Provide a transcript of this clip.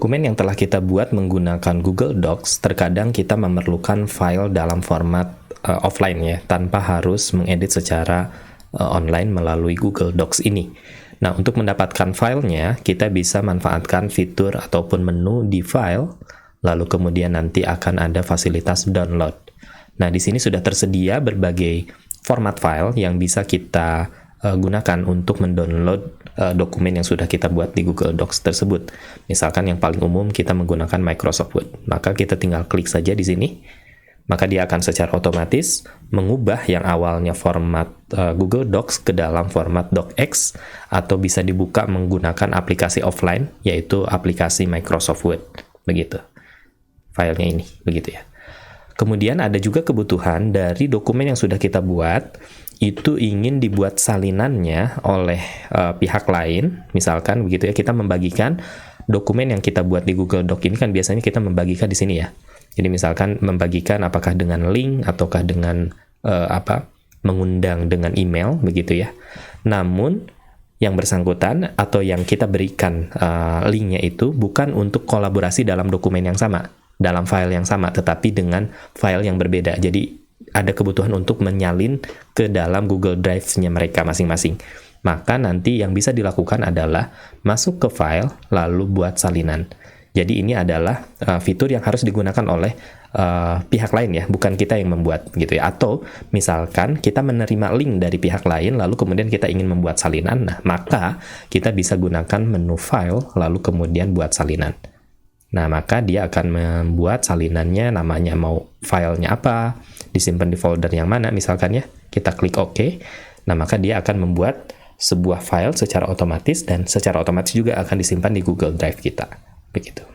dokumen yang telah kita buat menggunakan Google Docs, terkadang kita memerlukan file dalam format offline ya, tanpa harus mengedit secara online melalui Google Docs ini. Nah, untuk mendapatkan filenya, kita bisa manfaatkan fitur ataupun menu di file, lalu kemudian nanti akan ada fasilitas download. Nah, di sini sudah tersedia berbagai format file yang bisa kita gunakan untuk mendownload dokumen yang sudah kita buat di Google Docs tersebut. Misalkan yang paling umum kita menggunakan Microsoft Word, maka kita tinggal klik saja di sini, maka dia akan secara otomatis mengubah yang awalnya format Google Docs ke dalam format docx, atau bisa dibuka menggunakan aplikasi offline, yaitu aplikasi Microsoft Word, begitu. Filenya ini, begitu ya. Kemudian ada juga kebutuhan dari dokumen yang sudah kita buat, itu ingin dibuat salinannya oleh pihak lain. Misalkan begitu ya, kita membagikan dokumen yang kita buat di Google Doc ini kan biasanya kita membagikan di sini ya. Jadi misalkan membagikan apakah dengan link ataukah dengan mengundang dengan email begitu ya. Namun yang bersangkutan atau yang kita berikan linknya itu bukan untuk kolaborasi dalam dokumen yang sama, dalam file yang sama, tetapi dengan file yang berbeda. Jadi ada kebutuhan untuk menyalin ke dalam Google Drive-nya mereka masing-masing. Maka nanti yang bisa dilakukan adalah masuk ke file, lalu buat salinan. Jadi ini adalah fitur yang harus digunakan oleh pihak lain ya, bukan kita yang membuat gitu ya. Atau misalkan kita menerima link dari pihak lain, lalu kemudian kita ingin membuat salinan, nah maka kita bisa gunakan menu file, lalu kemudian buat salinan. Nah, maka dia akan membuat salinannya, namanya mau filenya apa, disimpan di folder yang mana, misalkan ya, kita klik OK. Nah, maka dia akan membuat sebuah file secara otomatis, dan secara otomatis juga akan disimpan di Google Drive kita. Begitu.